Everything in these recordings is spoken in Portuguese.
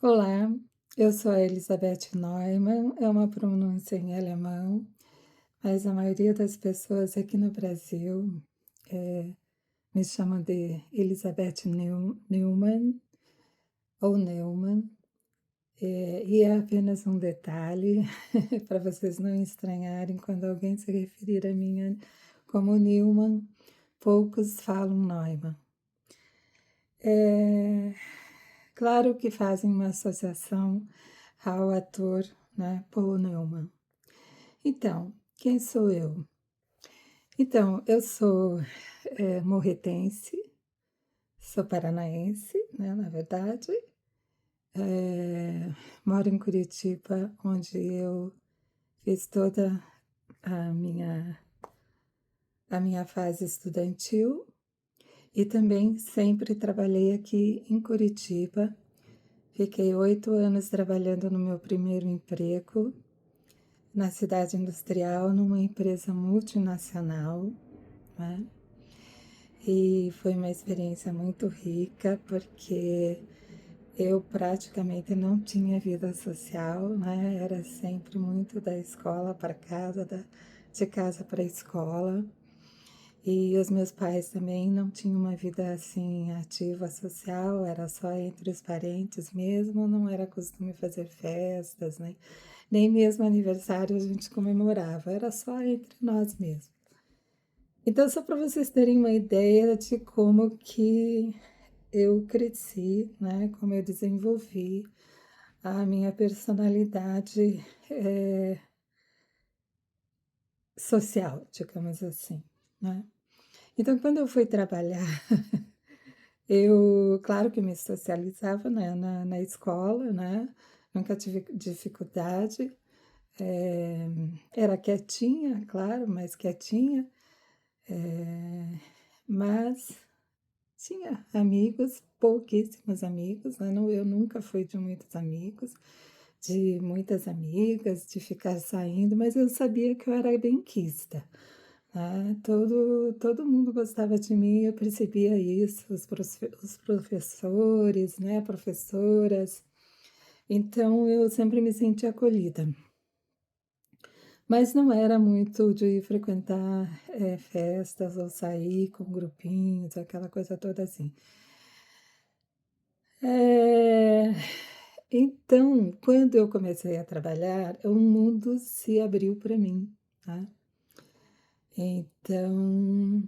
Olá, eu sou a Elizabeth Neumann, é uma pronúncia em alemão, mas a maioria das pessoas aqui no Brasil me chamam de Elizabeth Neumann ou Neumann, e é apenas um detalhe para vocês não estranharem quando alguém se referir a mim como Neumann, poucos falam Neumann. Claro que fazem uma associação ao ator, né, Paul Newman. Então, quem sou eu? Então, eu sou morretense, sou paranaense, né, na verdade. Moro em Curitiba, onde eu fiz toda a minha, a minha fase estudantil e também sempre trabalhei aqui em Curitiba. Fiquei 8 anos trabalhando no meu primeiro emprego na cidade industrial, numa empresa multinacional, né? E foi uma experiência muito rica, porque eu praticamente não tinha vida social, né? Era sempre muito da escola para casa, de casa para a escola. E os meus pais também não tinham uma vida assim ativa social, era só entre os parentes mesmo, não era costume fazer festas, né? Nem mesmo aniversário a gente comemorava, era só entre nós mesmos. Então, só para vocês terem uma ideia de como que eu cresci, né? Como eu desenvolvi a minha personalidade social, digamos assim, né? Então, quando eu fui trabalhar, eu, claro que me socializava, né, na escola, né? Nunca tive dificuldade. Era quietinha, claro, mais quietinha, mas tinha amigos, pouquíssimos amigos, né? Eu nunca fui de muitos amigos, de muitas amigas, de ficar saindo, mas eu sabia que eu era benquista, né? Todo mundo gostava de mim, eu percebia isso, os professores, né? Professoras. Então eu sempre me senti acolhida. Mas não era muito de frequentar festas ou sair com grupinhos, aquela coisa toda assim. É, Então, quando eu comecei a trabalhar, o mundo se abriu para mim, tá? Então,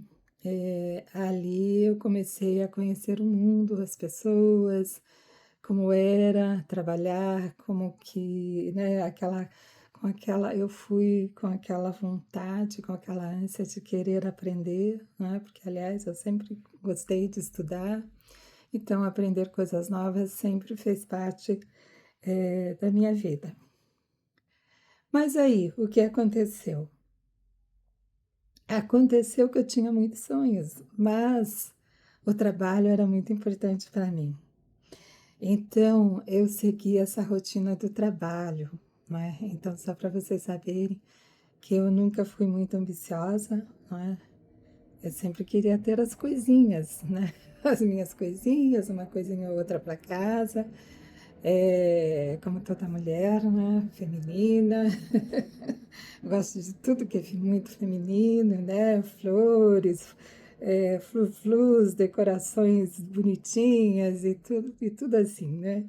ali eu comecei a conhecer o mundo, as pessoas, como era trabalhar, como que, né, eu fui com aquela vontade, com aquela ânsia de querer aprender, né? Porque, aliás, eu sempre gostei de estudar, então aprender coisas novas sempre fez parte, da minha vida. Mas aí, o que aconteceu? Aconteceu que eu tinha muitos sonhos, mas o trabalho era muito importante para mim. Então, eu segui essa rotina do trabalho, né? Então, só para vocês saberem que eu nunca fui muito ambiciosa, né? Eu sempre queria ter as coisinhas, né? As minhas coisinhas, uma coisinha ou outra para casa, como toda mulher, né? Feminina. Gosto de tudo que é muito feminino, né? Flores, frufrus, decorações bonitinhas e tudo assim, né?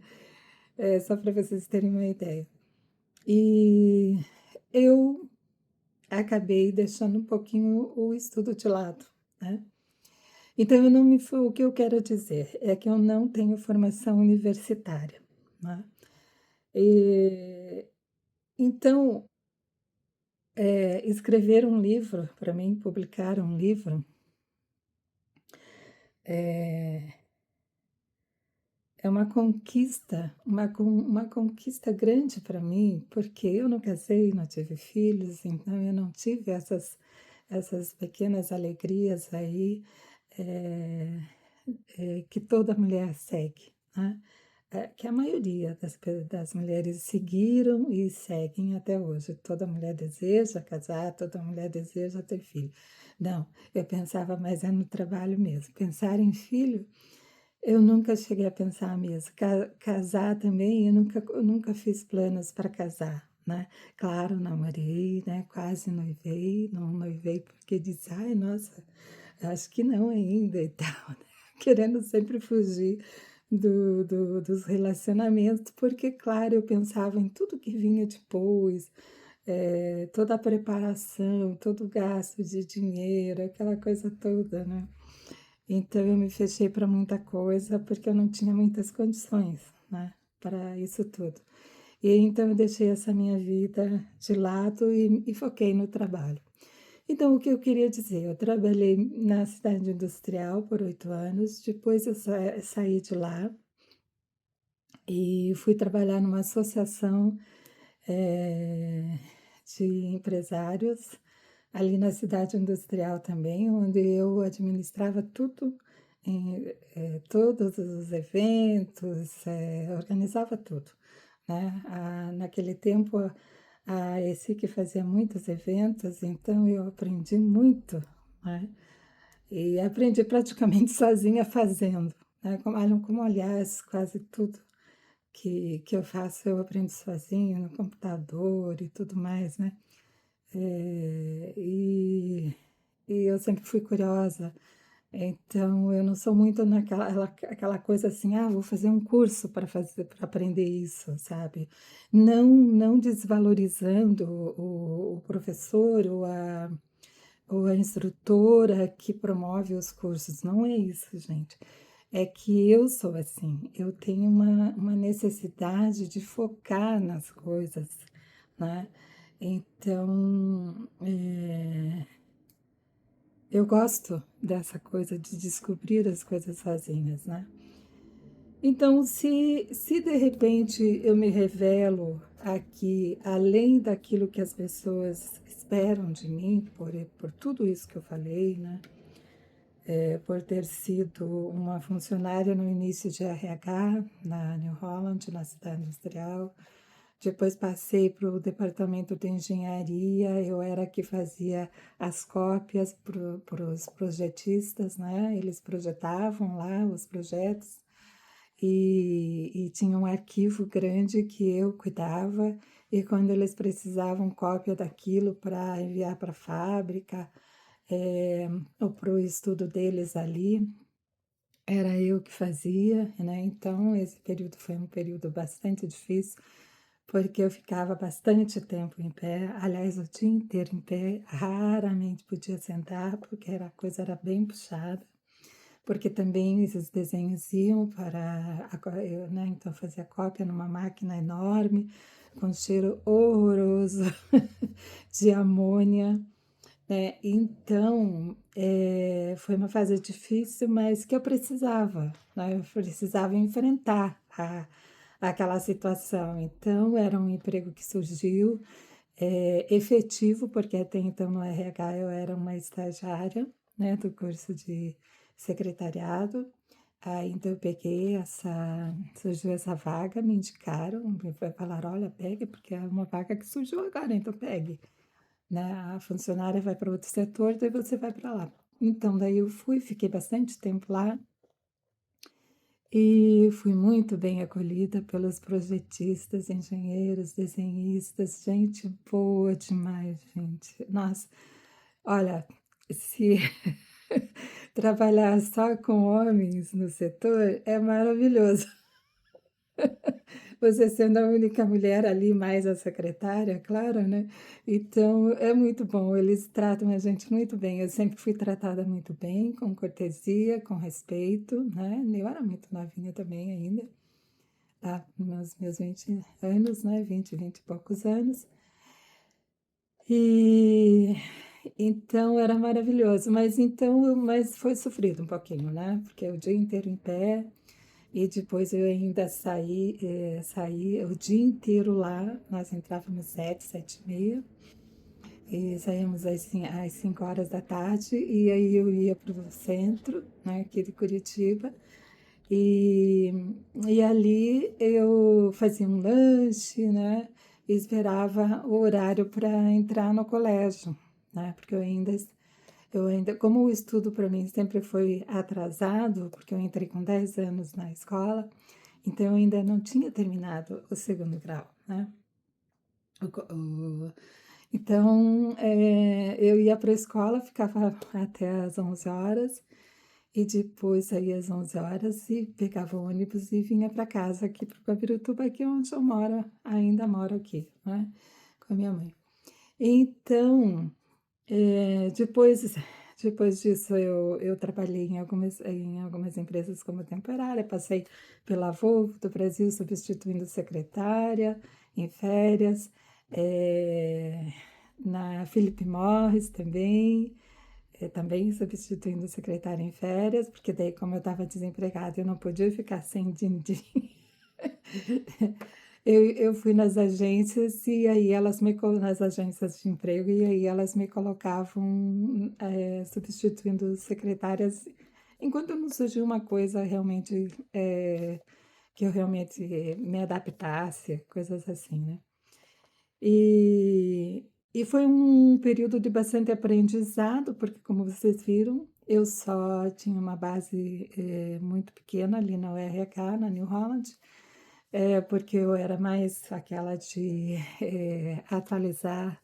Só para vocês terem uma ideia. E eu acabei deixando um pouquinho o estudo de lado, né? Então, eu não me, o que eu quero dizer é que eu não tenho formação universitária, né? E, então, escrever um livro, para mim, publicar um livro, é uma conquista, uma conquista grande para mim, porque eu não casei, não tive filhos, então eu não tive essas pequenas alegrias aí, eh, que toda mulher segue, né? Que a maioria das mulheres seguiram e seguem até hoje. Toda mulher deseja casar, toda mulher deseja ter filho. Não, eu pensava mais no trabalho mesmo. Pensar em filho Eu nunca cheguei a pensar mesmo. Casar também, eu nunca fiz planos para casar, né. Claro, namorei, né, quase noivei, não noivei porque disse: "Ai, nossa, acho que não ainda e tal", né, querendo sempre fugir dos relacionamentos, porque, claro, eu pensava em tudo que vinha depois, toda a preparação, todo o gasto de dinheiro, aquela coisa toda, né. Então eu me fechei para muita coisa, porque eu não tinha muitas condições, né, para isso tudo. E então eu deixei essa minha vida de lado e foquei no trabalho. Então o que eu queria dizer, eu trabalhei na cidade industrial por 8 anos, depois eu saí de lá e fui trabalhar numa associação, eh, de empresários, ali na cidade industrial também, onde eu administrava tudo, todos os eventos, organizava tudo, né. Naquele tempo a ESIC fazia muitos eventos, então eu aprendi muito, né, e aprendi praticamente sozinha fazendo, né, como aliás quase tudo que eu faço eu aprendo sozinha no computador e tudo mais, né. E eu sempre fui curiosa, então eu não sou muito aquela coisa assim: "Ah, vou fazer um curso para aprender isso", sabe. Não desvalorizando o professor ou a instrutora que promove os cursos, não é isso, gente. É que eu sou assim, eu tenho uma necessidade de focar nas coisas, né. Então, eu gosto dessa coisa de descobrir as coisas sozinhas, né. Então, se de repente eu me revelo aqui, além daquilo que as pessoas esperam de mim, por tudo isso que eu falei, né, por ter sido uma funcionária no início de RH na New Holland, na cidade industrial, depois passei para o departamento de engenharia, eu era a que fazia as cópias para os projetistas, né, eles projetavam lá os projetos, e tinha um arquivo grande que eu cuidava, e quando eles precisavam cópia daquilo para enviar para a fábrica, ou para o estudo deles ali, era eu que fazia, né, então esse período foi um período bastante difícil, porque eu ficava bastante tempo em pé, aliás, o dia inteiro em pé, raramente podia sentar, porque a coisa era bem puxada, porque também esses desenhos iam para eu, né, então fazia cópia numa máquina enorme, com cheiro horroroso de amônia, né. Então, foi uma fase difícil, mas que eu precisava, né, eu precisava enfrentar aquela situação. Então era um emprego que surgiu, efetivo, porque até então no RH eu era uma estagiária, né, do curso de secretariado. Aí então eu peguei surgiu essa vaga, me indicaram, me falaram: "Olha, pegue, porque é uma vaga que surgiu agora, então pegue, né, a funcionária vai para outro setor, daí você vai para lá". Então daí eu fui, fiquei bastante tempo lá e fui muito bem acolhida pelos projetistas, engenheiros, desenhistas, gente boa demais, gente. Nossa, olha, se trabalhar só com homens no setor é maravilhoso. Você sendo a única mulher ali, mais a secretária, claro, né. Então é muito bom, eles tratam a gente muito bem. Eu sempre fui tratada muito bem, com cortesia, com respeito, né. Eu era muito novinha também ainda, tá, meus 20 anos, né, 20 e poucos anos. E então era maravilhoso, mas foi sofrido um pouquinho, né, porque o dia inteiro em pé, e depois eu ainda saí o dia inteiro lá, nós entrávamos 7, 7h30, e saíamos às 5 horas da tarde, e aí eu ia para o centro, né, aqui de Curitiba, e e ali eu fazia um lanche, né, e esperava o horário para entrar no colégio, né, porque Eu ainda, como o estudo para mim sempre foi atrasado, porque eu entrei com 10 anos na escola, então eu ainda não tinha terminado o segundo grau, né? O- então, eu ia para a escola, ficava até às 11 horas, e depois saía às 11 horas e pegava o ônibus e vinha para casa aqui para o Guabirituba, aqui onde eu moro, ainda moro aqui, né? Com a minha mãe. Então, depois disso, eu trabalhei em algumas empresas como temporária, passei pela Volvo do Brasil, substituindo secretária em férias, na Philip Morris também substituindo secretária em férias, porque daí, como eu estava desempregada, eu não podia ficar sem din-din. Eu fui nas agências e aí nas agências de emprego e aí elas me colocavam substituindo secretárias enquanto não surgiu uma coisa realmente que eu realmente me adaptasse, coisas assim, né? E foi um período de bastante aprendizado, porque como vocês viram, eu só tinha uma base muito pequena ali na URH, na New Holland, porque eu era mais aquela de atualizar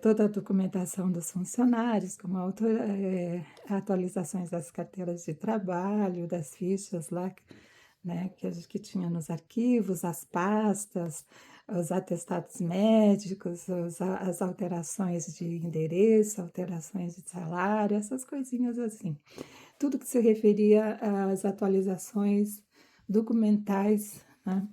toda a documentação dos funcionários, como atualizações das carteiras de trabalho, das fichas lá, né, que tinha nos arquivos, as pastas, os atestados médicos, as alterações de endereço, alterações de salário, essas coisinhas assim. Tudo que se referia às atualizações documentais, né,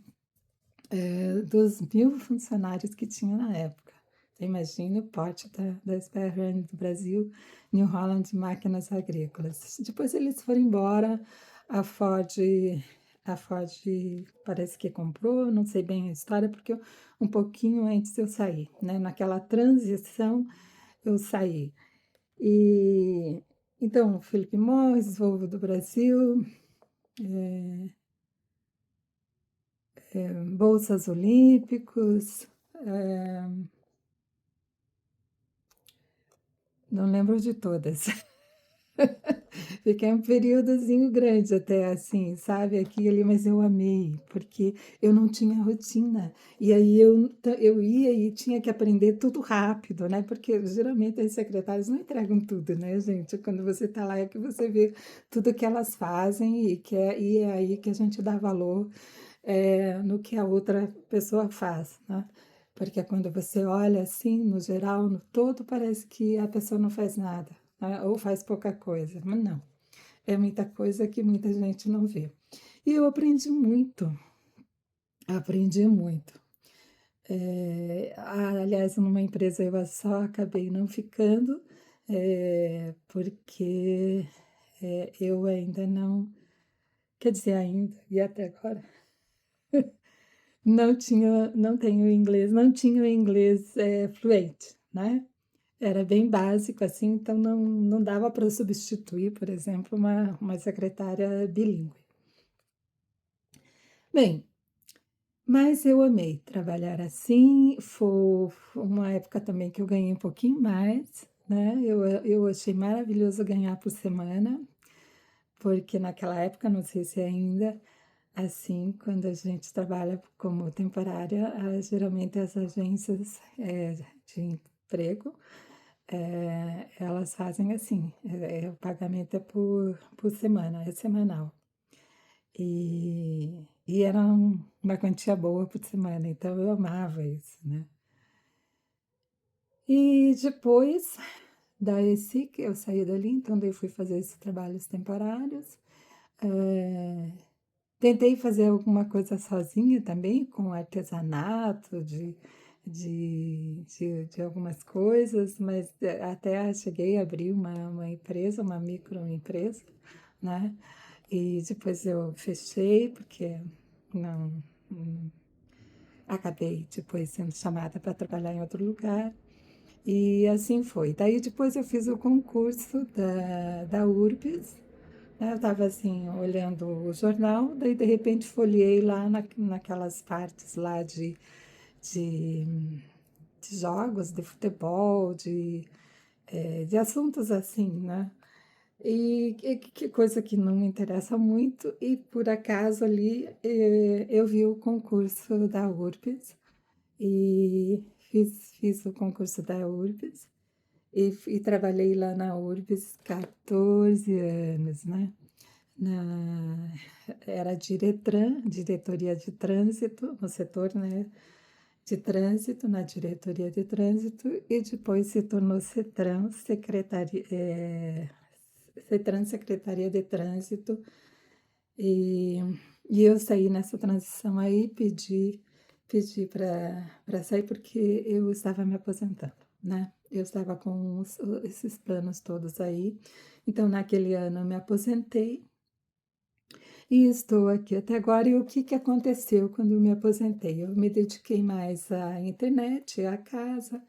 dos 1.000 funcionários que tinha na época. Você imagina o porte da SPRN do Brasil, New Holland Máquinas Agrícolas. Depois eles foram embora, a Ford, a Ford parece que comprou, não sei bem a história, porque um pouquinho antes eu saí, né? Naquela transição eu saí. E então, Philip Morris, Volvo do Brasil, Bolsas Olímpicos, não lembro de todas. Fiquei um períodozinho grande até assim, sabe, aqui e ali, mas eu amei, porque eu não tinha rotina. E aí eu ia e tinha que aprender tudo rápido, né? Porque geralmente as secretárias não entregam tudo, né, gente? Quando você está lá é que você vê tudo que elas fazem e é aí que a gente dá valor no que a outra pessoa faz, né? Porque quando você olha assim, no geral, no todo, parece que a pessoa não faz nada, né? Ou faz pouca coisa, mas não. É muita coisa que muita gente não vê. E eu aprendi muito. Aliás, numa empresa eu só acabei não ficando, porque eu ainda não, quer dizer, ainda, e até agora, não tenho inglês, não tinha o inglês fluente, né? Era bem básico, assim, então não dava para substituir, por exemplo, uma secretária bilíngue. Bem, mas eu amei trabalhar assim, foi uma época também que eu ganhei um pouquinho mais, né? Eu achei maravilhoso ganhar por semana, porque naquela época, não sei se ainda, assim, quando a gente trabalha como temporária, geralmente as agências de emprego, elas fazem assim, o pagamento é por semana, é semanal. E era uma quantia boa por semana, então eu amava isso, né? E depois da ESIC, eu saí dali, então daí fui fazer esses trabalhos temporários. Eh, Tentei fazer alguma coisa sozinha também, com artesanato, de algumas coisas, mas até cheguei a abrir uma empresa, uma microempresa, né? E depois eu fechei, porque não, acabei depois sendo chamada para trabalhar em outro lugar. E assim foi. Daí depois eu fiz o concurso da URBS, né? Eu estava assim, olhando o jornal, daí de repente folhei lá naquelas partes lá de, de jogos de futebol, de assuntos assim, né? E que coisa que não me interessa muito, e por acaso ali eu vi o concurso da URBS e fiz o concurso da URBS e trabalhei lá na URBS 14 anos, né? Na, era Diretran, diretoria de trânsito, no setor, né, de trânsito, na diretoria de trânsito, e depois se tornou CETRAN, Secretaria de Trânsito, e, e eu saí nessa transição aí, pedi para sair porque eu estava me aposentando, né? Eu estava com esses planos todos aí, então naquele ano eu me aposentei, e estou aqui até agora. E o que que aconteceu quando eu me aposentei? Eu me dediquei mais à internet, à casa.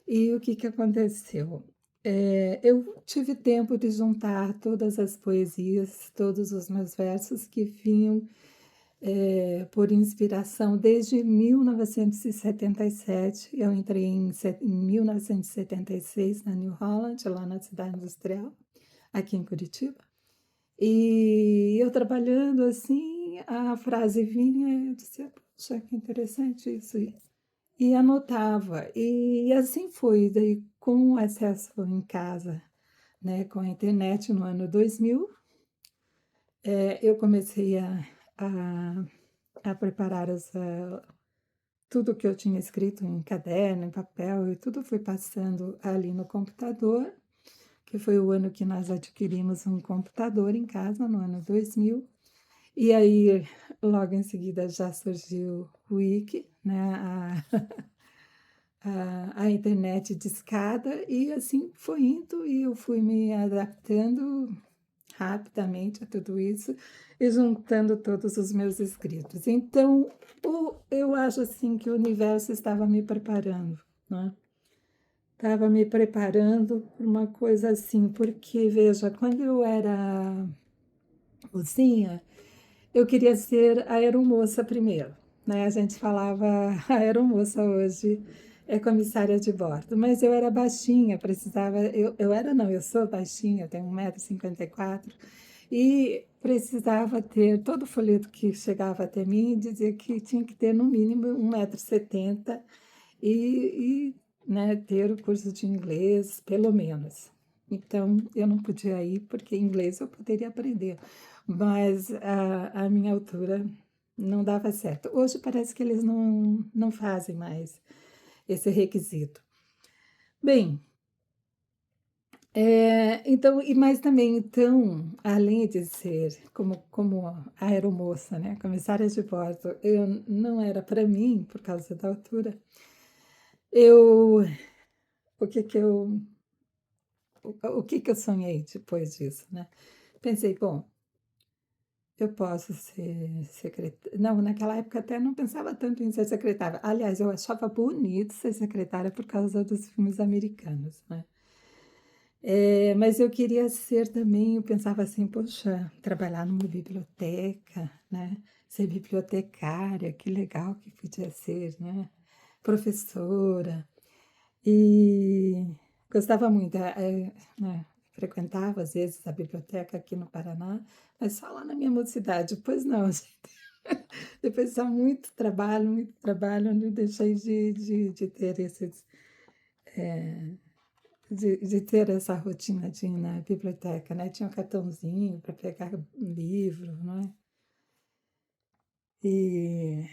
E o que que aconteceu? Eu tive tempo de juntar todas as poesias, todos os meus versos que vinham por inspiração desde 1977. Eu entrei em 1976 na New Holland, lá na cidade industrial, aqui em Curitiba. E eu trabalhando assim, a frase vinha, eu disse, puxa, que interessante isso. E anotava. E assim foi. Daí, com o acesso em casa, né, com a internet no ano 2000, eu comecei a preparar tudo que eu tinha escrito em caderno, em papel, e tudo foi passando ali no computador, que foi o ano que nós adquirimos um computador em casa, no ano 2000. E aí, logo em seguida, já surgiu o Wiki, né, a internet discada, e assim foi indo, e eu fui me adaptando rapidamente a tudo isso e juntando todos os meus escritos. Então, eu acho assim que o universo estava me preparando, né? Estava me preparando para uma coisa assim, porque, veja, quando eu era mocinha, eu queria ser aeromoça primeiro, né? A gente falava aeromoça hoje é comissária de bordo, mas eu era baixinha, precisava, eu era não, eu sou baixinha, tenho 1,54 m e precisava ter, todo folheto que chegava até mim dizia que tinha que ter no mínimo 1,70 m né, ter o curso de inglês, pelo menos. Então, eu não podia ir, porque inglês eu poderia aprender, mas a minha altura não dava certo. Hoje parece que eles não fazem mais esse requisito. Bem, então, mas também, então, além de ser como aeromoça, né, comissária de bordo, eu não era para mim, por causa da altura, eu, o que que eu o que que eu sonhei depois disso, né? Pensei, bom, eu posso ser secretária. Não, naquela época até não pensava tanto em ser secretária. Aliás, eu achava bonito ser secretária por causa dos filmes americanos, né? Mas eu queria ser também, eu pensava assim, poxa, trabalhar numa biblioteca, né? Ser bibliotecária, que legal que podia ser, né? Professora. E gostava muito, né, frequentava às vezes a biblioteca aqui no Paraná, mas só lá na minha mocidade. Pois não, gente. Depois de muito trabalho, eu deixei de ter de ter essa rotina de ir na biblioteca, né? Tinha um cartãozinho para pegar um livro, né? E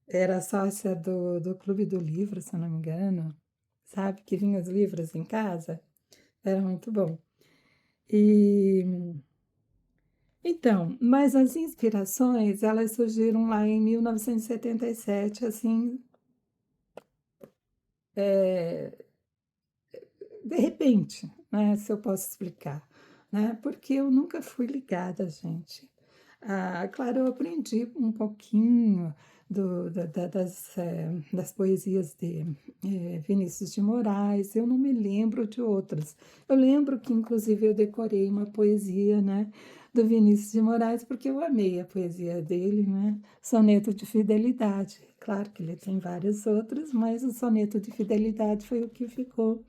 era sócia do Clube do Livro, se eu não me engano, sabe? Que vinha os livros em casa. Era muito bom. E então, mas as inspirações, elas surgiram lá em 1977, assim, de repente, né, se eu posso explicar, né? Porque eu nunca fui ligada, gente. Claro, eu aprendi um pouquinho das poesias de Vinícius de Moraes, eu não me lembro de outras. Eu lembro que, inclusive, eu decorei uma poesia, né, do Vinícius de Moraes, porque eu amei a poesia dele, né? Soneto de Fidelidade. Claro que ele tem várias outras, mas o Soneto de Fidelidade foi o que ficou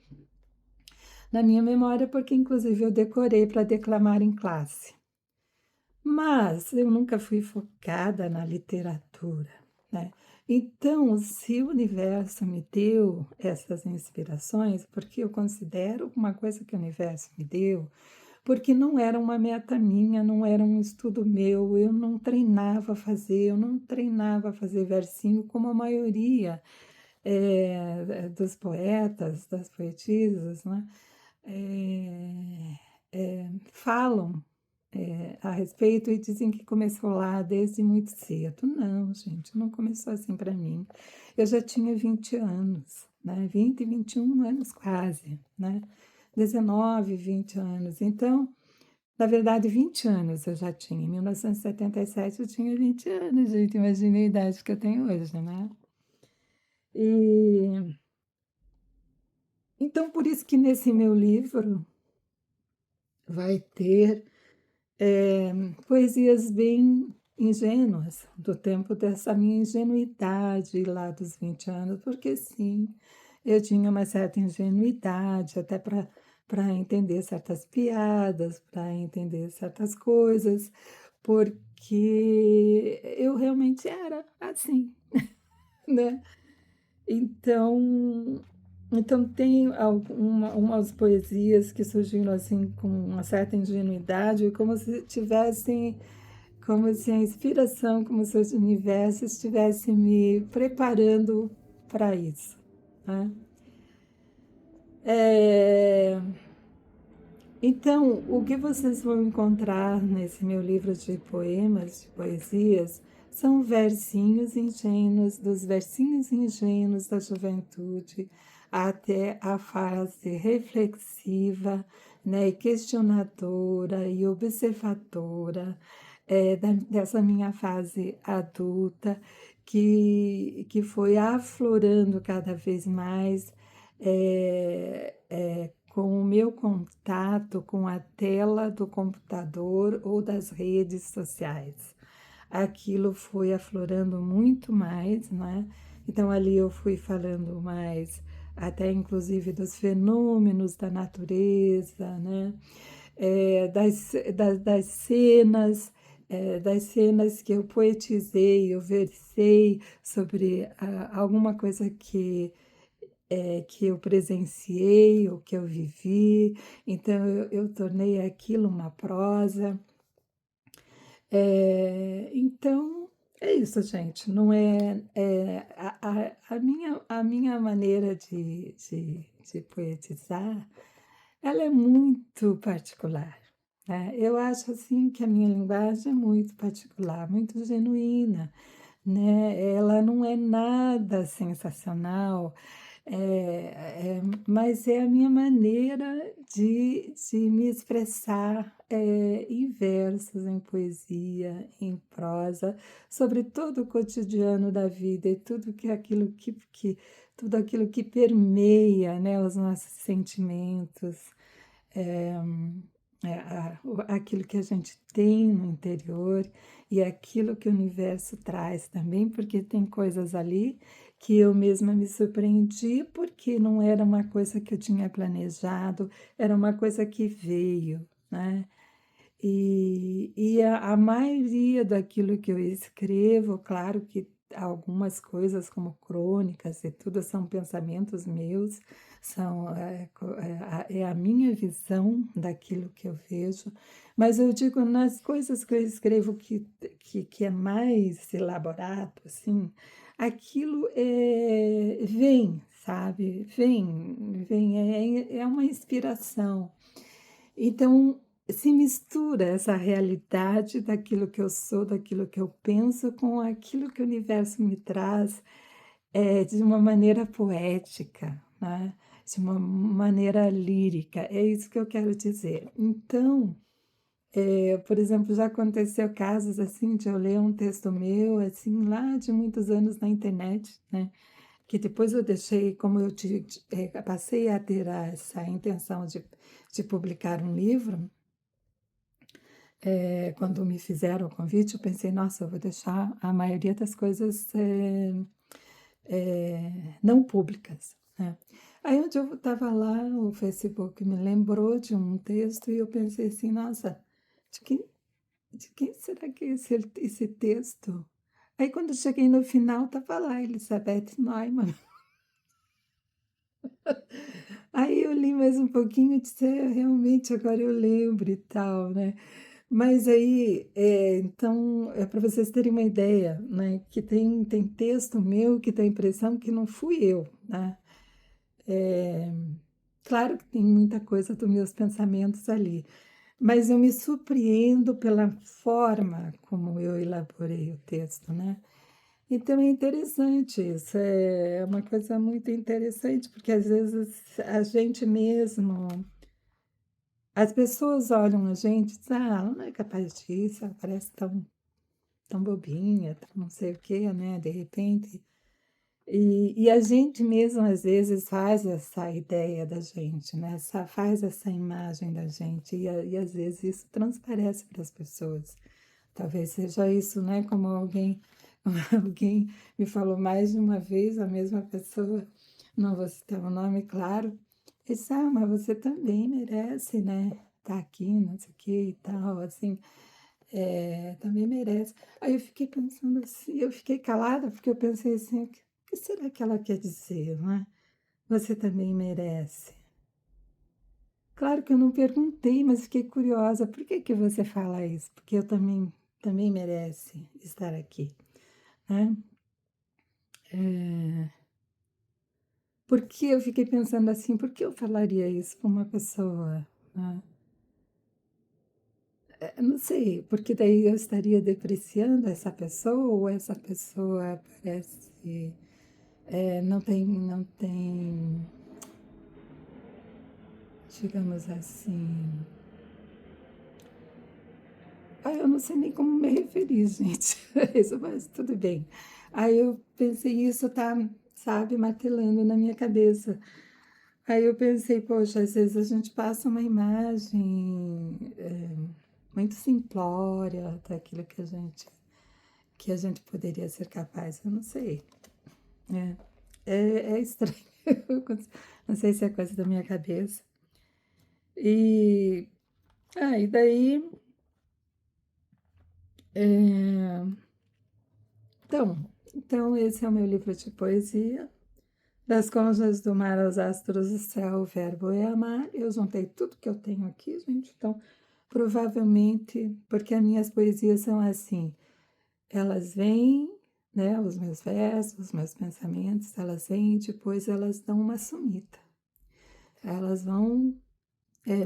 na minha memória, porque inclusive eu decorei para declamar em classe. Mas eu nunca fui focada na literatura, né. Então, se o universo me deu essas inspirações, porque eu considero uma coisa que o universo me deu, porque não era uma meta minha, não era um estudo meu, eu não treinava a fazer versinho como a maioria, dos poetas, das poetisas, né, falam a respeito e dizem que começou lá desde muito cedo. Não, gente, não começou assim para mim. Eu já tinha 20 anos, né? 20, 21 anos quase, né? 19, 20 anos. Então, na verdade, 20 anos eu já tinha. Em 1977 eu tinha 20 anos, gente. Imagina a idade que eu tenho hoje, né? E então, por isso que nesse meu livro vai ter poesias bem ingênuas, do tempo dessa minha ingenuidade lá dos 20 anos, porque sim, eu tinha uma certa ingenuidade até para entender certas piadas, para entender certas coisas, porque eu realmente era assim, né? Então, então tem umas poesias que surgiram assim com uma certa ingenuidade, como se tivessem, como se a inspiração, como se o universo estivesse me preparando para isso, né? É, então, o que vocês vão encontrar nesse meu livro de poemas, de poesias, são versinhos ingênuos, dos versinhos ingênuos da juventude até a fase reflexiva, né, e questionadora e observadora, dessa minha fase adulta, que foi aflorando cada vez mais, com o meu contato com a tela do computador ou das redes sociais. Aquilo foi aflorando muito mais, né? Então ali eu fui falando mais, até inclusive dos fenômenos da natureza, né? Das cenas, das cenas que eu poetizei, eu versei sobre alguma coisa que eu presenciei ou que eu vivi, então eu tornei aquilo uma prosa. Então, é isso, gente, não é, a minha maneira de poetizar, ela é muito particular, né? Eu acho, assim, que a minha linguagem é muito particular, muito genuína, né? Ela não é nada sensacional, mas é a minha maneira de me expressar, em versos, em poesia, em prosa, sobre todo o cotidiano da vida e tudo aquilo que permeia, né, os nossos sentimentos, eh, aquilo que a gente tem no interior e aquilo que o universo traz também, porque tem coisas ali que eu mesma me surpreendi, porque não era uma coisa que eu tinha planejado, era uma coisa que veio, né? E a maioria daquilo que eu escrevo, claro que algumas coisas como crônicas e tudo são pensamentos meus, é a minha visão daquilo que eu vejo, mas eu digo nas coisas que eu escrevo que é mais elaborado, assim, aquilo vem, sabe? Vem, é uma inspiração. Então, se mistura essa realidade daquilo que eu sou, daquilo que eu penso, com aquilo que o universo me traz, de uma maneira poética, né? De uma maneira lírica. É isso que eu quero dizer. Então, por exemplo, já aconteceu casos assim de eu ler um texto meu, assim, lá de muitos anos na internet, né? Que depois eu deixei, como passei a ter essa intenção de publicar um livro, quando me fizeram o convite, eu pensei, nossa, eu vou deixar a maioria das coisas não públicas. É. Aí um dia eu estava lá, o Facebook me lembrou de um texto e eu pensei assim, nossa, de quem, de quem será que é esse texto? Aí quando eu cheguei no final, estava lá, Elizabeth Neumann. Aí eu li mais um pouquinho e disse, realmente agora eu lembro e tal, né? Mas aí, então, é para vocês terem uma ideia, né? Que tem texto meu que dá a impressão que não fui eu, né? É, claro que tem muita coisa dos meus pensamentos ali, mas eu me surpreendo pela forma como eu elaborei o texto, né? Então é interessante isso, é uma coisa muito interessante, porque às vezes a gente mesmo, as pessoas olham a gente e dizem, ah, ela não é capaz disso, ela parece tão bobinha, tão não sei o quê, né? De repente. E a gente mesmo, às vezes, faz essa ideia da gente, né? Faz essa imagem da gente, e às vezes isso transparece para as pessoas. Talvez seja isso, né? Como alguém, alguém me falou mais de uma vez, a mesma pessoa, não vou citar o nome, claro, e disse, ah, mas você também merece, né? Tá aqui, não sei o que e tal, assim, também merece. Aí eu fiquei pensando assim, eu fiquei calada, porque eu pensei assim, o que será que ela quer dizer, né? Você também merece. Claro que eu não perguntei, mas fiquei curiosa. Por que que você fala isso? Porque eu também merece estar aqui, né? É, porque eu fiquei pensando assim, por que eu falaria isso para uma pessoa, né? Eu não sei, porque daí eu estaria depreciando essa pessoa ou essa pessoa parece, não tem, digamos assim, eu não sei nem como me referir, gente. Isso, mas tudo bem. Aí eu pensei, isso tá, sabe, martelando na minha cabeça. Aí eu pensei, poxa, às vezes a gente passa uma imagem muito simplória daquilo que a gente poderia ser capaz. Eu não sei. É, é estranho. Não sei se é coisa da minha cabeça. E, e daí, é, então, esse é o meu livro de poesia. Das conchas do mar aos astros do céu, o verbo é amar. Eu juntei tudo que eu tenho aqui, gente. Então, provavelmente, porque as minhas poesias são assim, elas vêm, né, os meus versos, os meus pensamentos, elas vêm e depois elas dão uma sumida. Elas vão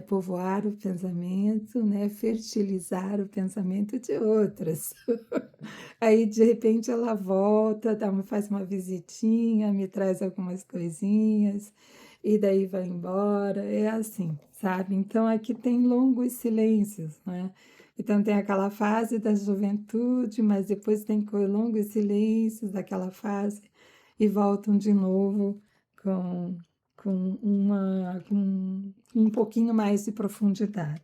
povoar o pensamento, né, fertilizar o pensamento de outras. Aí, de repente, ela volta, faz uma visitinha, me traz algumas coisinhas, e daí vai embora. É assim, sabe? Então, aqui tem longos silêncios, né? Então, tem aquela fase da juventude, mas depois tem longos silêncios daquela fase, e voltam de novo com, com um pouquinho mais de profundidade.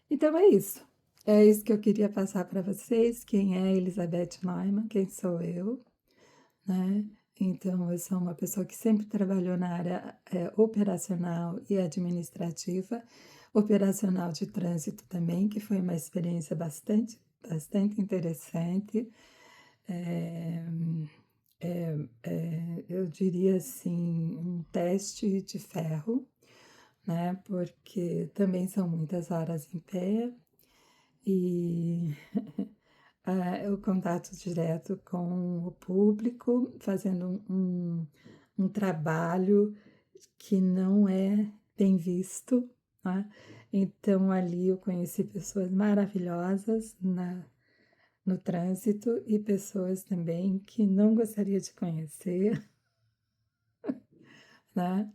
Então é isso. É isso que eu queria passar para vocês. Quem é Elizabeth Neumann? Quem sou eu? Né? Então, eu sou uma pessoa que sempre trabalhou na área operacional e administrativa, operacional de trânsito também, que foi uma experiência bastante interessante. É, eu diria assim, um teste de ferro, né? Porque também são muitas horas em pé e o contato direto com o público, fazendo um trabalho que não é bem visto, né? Então, ali eu conheci pessoas maravilhosas no trânsito e pessoas também que não gostaria de conhecer, né?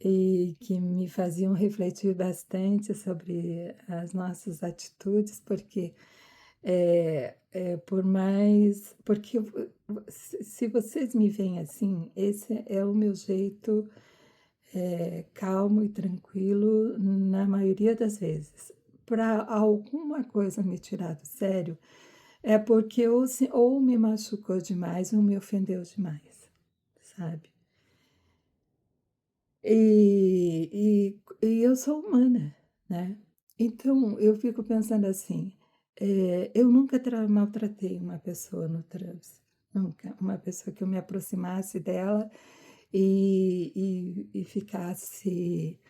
E que me faziam refletir bastante sobre as nossas atitudes, porque por mais. Porque se vocês me veem assim, esse é o meu jeito calmo e tranquilo na maioria das vezes. Para alguma coisa me tirar do sério, é porque ou me machucou demais ou me ofendeu demais, sabe? E eu sou humana, né? Então eu fico pensando assim, eu nunca maltratei uma pessoa no trânsito, nunca. Uma pessoa que eu me aproximasse dela e ficasse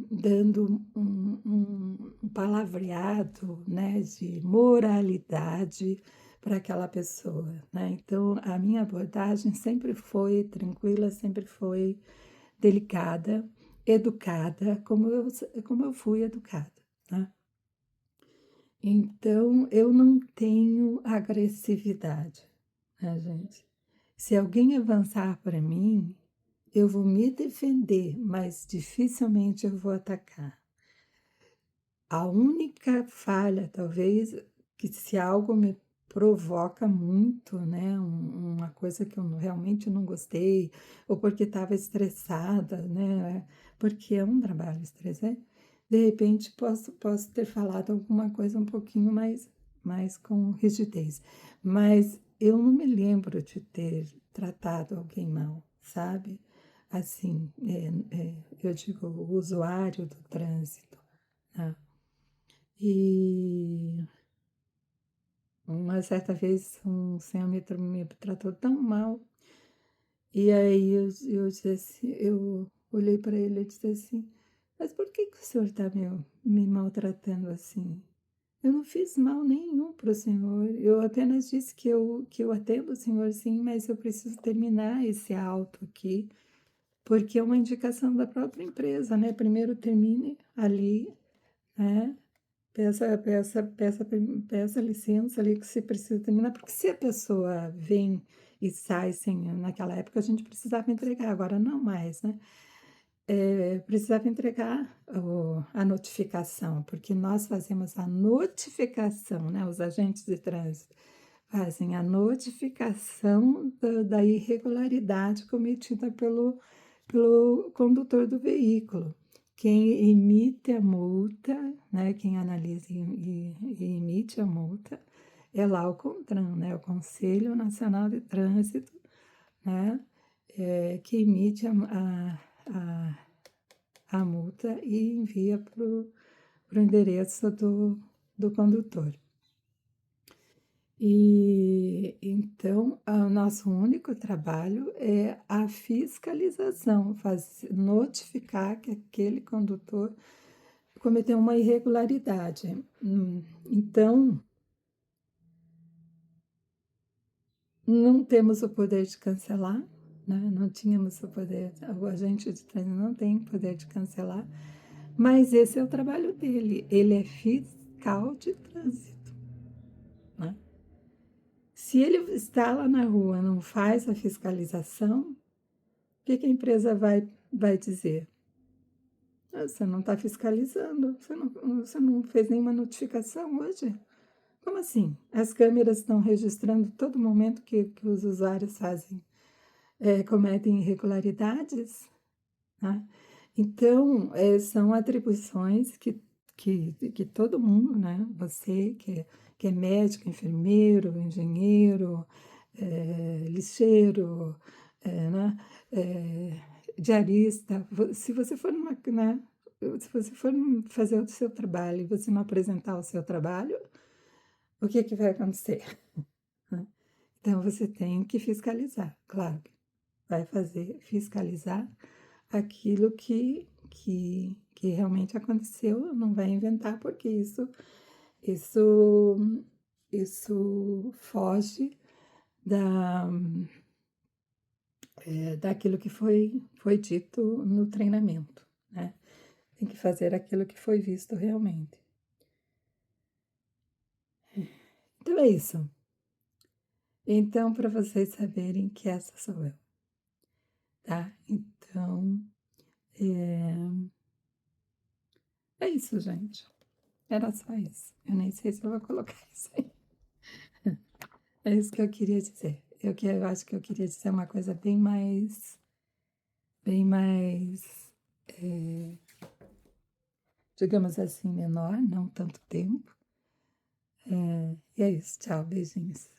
dando um palavreado, né, de moralidade para aquela pessoa, né? Então, a minha abordagem sempre foi tranquila, sempre foi delicada, educada, como eu fui educada, né? Então, eu não tenho agressividade, né, gente? Se alguém avançar para mim, eu vou me defender, mas dificilmente eu vou atacar. A única falha, talvez, que se algo me provoca muito, né, uma coisa que eu realmente não gostei, ou porque estava estressada, né, porque é um trabalho estressante, de repente posso ter falado alguma coisa um pouquinho mais com rigidez. Mas eu não me lembro de ter tratado alguém mal, sabe? Assim, eu digo, o usuário do trânsito, né? E uma certa vez um senhor me tratou tão mal, e aí eu disse assim, eu olhei para ele e disse assim, mas por que o senhor está me maltratando assim? Eu não fiz mal nenhum para o senhor, eu apenas disse que eu atendo o senhor sim, mas eu preciso terminar esse auto aqui, porque é uma indicação da própria empresa, né? Primeiro termine ali, né? Peça licença ali que você precisa terminar, porque se a pessoa vem e sai sem, naquela época a gente precisava entregar, agora não mais, né? Precisava entregar a notificação, porque nós fazemos a notificação, né? Os agentes de trânsito fazem a notificação da irregularidade cometida pelo condutor do veículo. Quem emite a multa, né, quem analisa e emite a multa, é lá o CONTRAN, né, o Conselho Nacional de Trânsito, né, que emite a multa e envia para o endereço do condutor. E então, o nosso único trabalho é a fiscalização, notificar que aquele condutor cometeu uma irregularidade. Então, não temos o poder de cancelar, né? Não tínhamos o poder, o agente de trânsito não tem o poder de cancelar, mas esse é o trabalho dele, ele é fiscal de trânsito, né? Se ele está lá na rua, não faz a fiscalização, o que a empresa vai dizer? Você não está fiscalizando, você não fez nenhuma notificação hoje? Como assim? As câmeras estão registrando todo momento que os usuários cometem irregularidades, né? Então, são atribuições que todo mundo, né? Você que é médico, enfermeiro, engenheiro, lixeiro, né? Diarista, se você for né? Se você for fazer o seu trabalho e você não apresentar o seu trabalho, o que vai acontecer? Então, você tem que fiscalizar, claro, vai fiscalizar aquilo que realmente aconteceu, não vai inventar, porque isso, isso foge da, daquilo que foi dito no treinamento, né? Tem que fazer aquilo que foi visto realmente. Então é isso. Então, para vocês saberem que essa sou eu, tá? Então, é isso, gente. Era só isso. Eu nem sei se eu vou colocar isso aí. É isso que eu queria dizer. Eu acho que eu queria dizer uma coisa bem mais, digamos assim, menor, não tanto tempo. E é isso. Tchau, beijinhos.